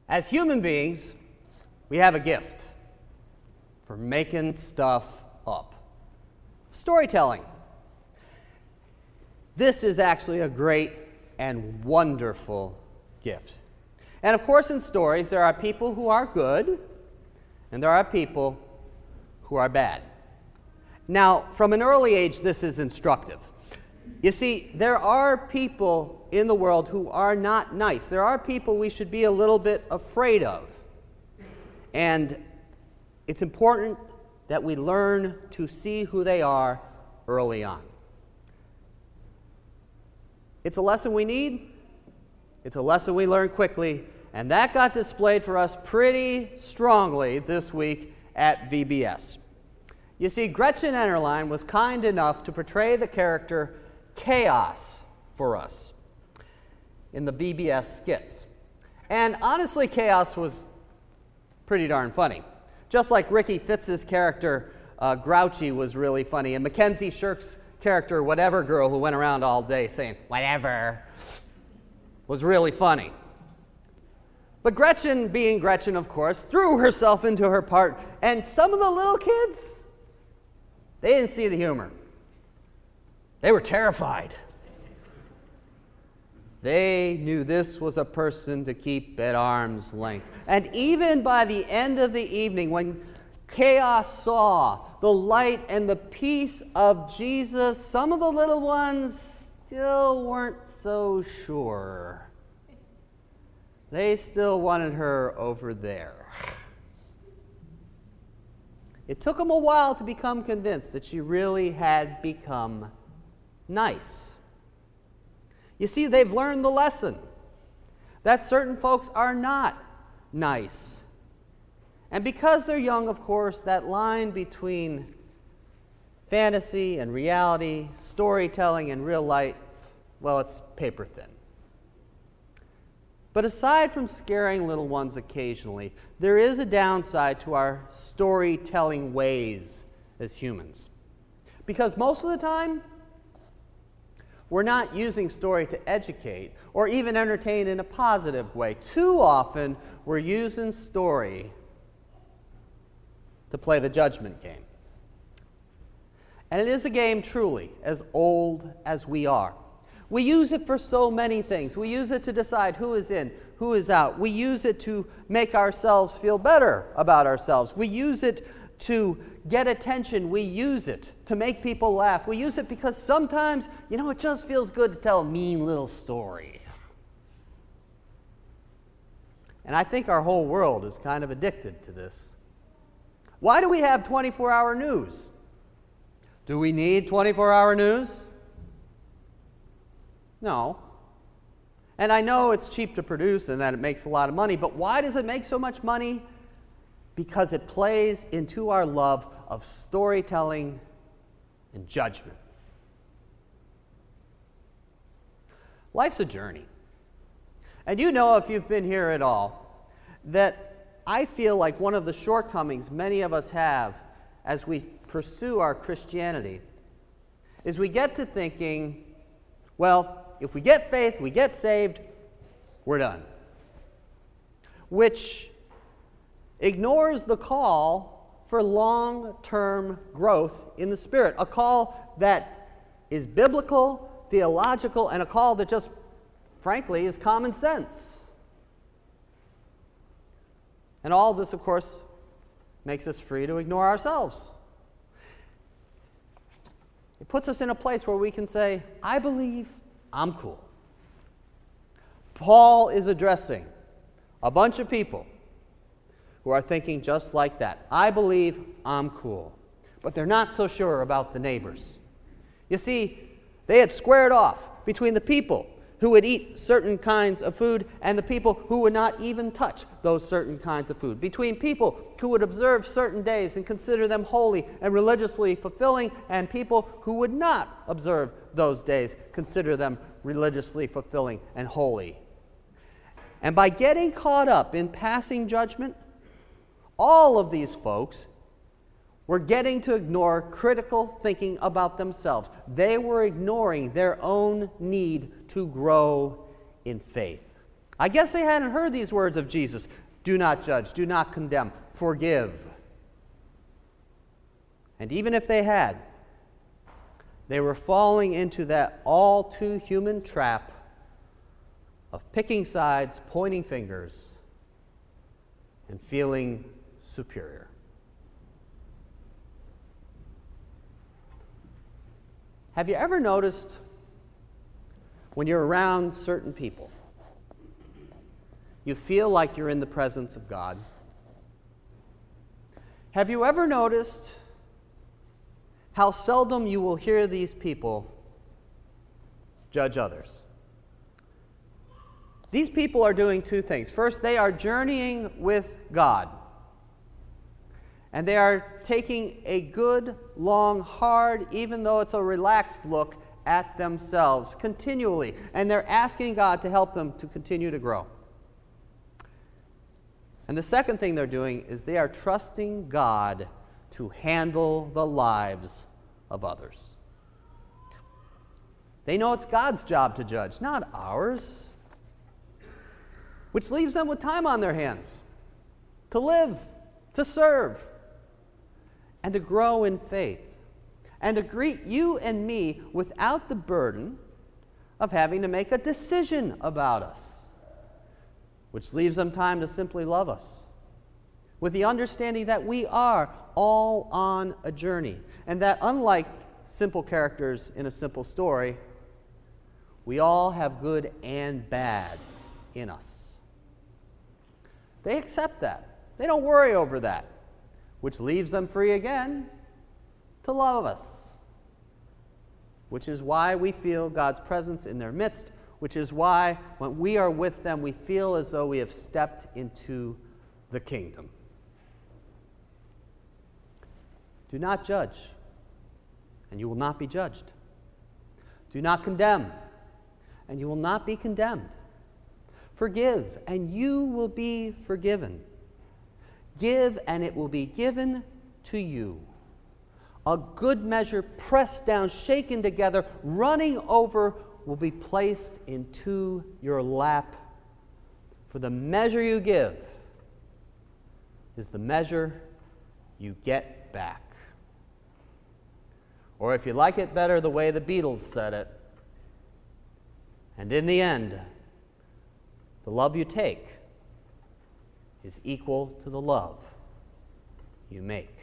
As human beings, we have a gift for making stuff up. Storytelling. This is actually a great and wonderful gift. And of course, in stories, there are people who are good, and there are people who are bad. Now, from an early age, this is instructive. You see, there are people in the world who are not nice. There are people we should be a little bit afraid of. And it's important that we learn to see who they are early on. It's a lesson we need. It's a lesson we learn quickly. And that got displayed for us pretty strongly this week at VBS. You see, Gretchen Ennerlein was kind enough to portray the character Chaos for us in the VBS skits. And honestly, Chaos was pretty darn funny. Just like Ricky Fitz's character, Grouchy, was really funny, and Mackenzie Shirk's character, Whatever Girl, who went around all day saying, whatever, was really funny. But Gretchen, being Gretchen, of course, threw herself into her part, and some of the little kids, they didn't see the humor. They were terrified. They knew this was a person to keep at arm's length. And even by the end of the evening, when Chaos saw the light and the peace of Jesus, some of the little ones still weren't so sure. They still wanted her over there. It took them a while to become convinced that she really had become nice. You see, they've learned the lesson that certain folks are not nice. And because they're young, of course, that line between fantasy and reality, storytelling and real life, well, it's paper thin. But aside from scaring little ones occasionally, there is a downside to our storytelling ways as humans. Because most of the time, we're not using story to educate or even entertain in a positive way. Too often, we're using story to play the judgment game. And it is a game truly as old as we are. We use it for so many things. We use it to decide who is in, who is out. We use it to make ourselves feel better about ourselves. We use it to get attention. We use it to make people laugh. We use it because sometimes, it just feels good to tell a mean little story. And I think our whole world is kind of addicted to this. Why do we have 24-hour news? Do we need 24-hour news? No. And I know it's cheap to produce and that it makes a lot of money, but why does it make so much money? Because it plays into our love of storytelling and judgment. Life's a journey. And if you've been here at all, that I feel like one of the shortcomings many of us have as we pursue our Christianity is we get to thinking, well, if we get faith, we get saved, we're done. Which ignores the call for long-term growth in the Spirit, a call that is biblical, theological, and a call that just, frankly, is common sense. And all of this, of course, makes us free to ignore ourselves. It puts us in a place where we can say, I believe I'm cool. Paul is addressing a bunch of people who are thinking just like that. I believe I'm cool. But they're not so sure about the neighbors. You see, they had squared off between the people who would eat certain kinds of food and the people who would not even touch those certain kinds of food. Between people who would observe certain days and consider them holy and religiously fulfilling, and people who would not observe those days, consider them religiously fulfilling and holy. And by getting caught up in passing judgment, all of these folks were getting to ignore critical thinking about themselves. They were ignoring their own need to grow in faith. I guess they hadn't heard these words of Jesus. Do not judge, do not condemn, forgive. And even if they had, they were falling into that all too human trap of picking sides, pointing fingers, and feeling superior. Have you ever noticed when you're around certain people, you feel like you're in the presence of God? Have you ever noticed how seldom you will hear these people judge others? These people are doing two things. First, they are journeying with God. And they are taking a good, long, hard, even though it's a relaxed look at themselves continually. And they're asking God to help them to continue to grow. And the second thing they're doing is they are trusting God to handle the lives of others. They know it's God's job to judge, not ours, which leaves them with time on their hands to live, to serve, and to grow in faith, and to greet you and me without the burden of having to make a decision about us, which leaves them time to simply love us, with the understanding that we are all on a journey, and that unlike simple characters in a simple story, we all have good and bad in us. They accept that. They don't worry over that, which leaves them free again to love us, which is why we feel God's presence in their midst, which is why when we are with them, we feel as though we have stepped into the kingdom. Do not judge, and you will not be judged. Do not condemn, and you will not be condemned. Forgive, and you will be forgiven. Give, and it will be given to you. A good measure, pressed down, shaken together, running over, will be placed into your lap. For the measure you give is the measure you get back. Or if you like it better, the way the Beatles said it, and in the end, the love you take is equal to the love you make.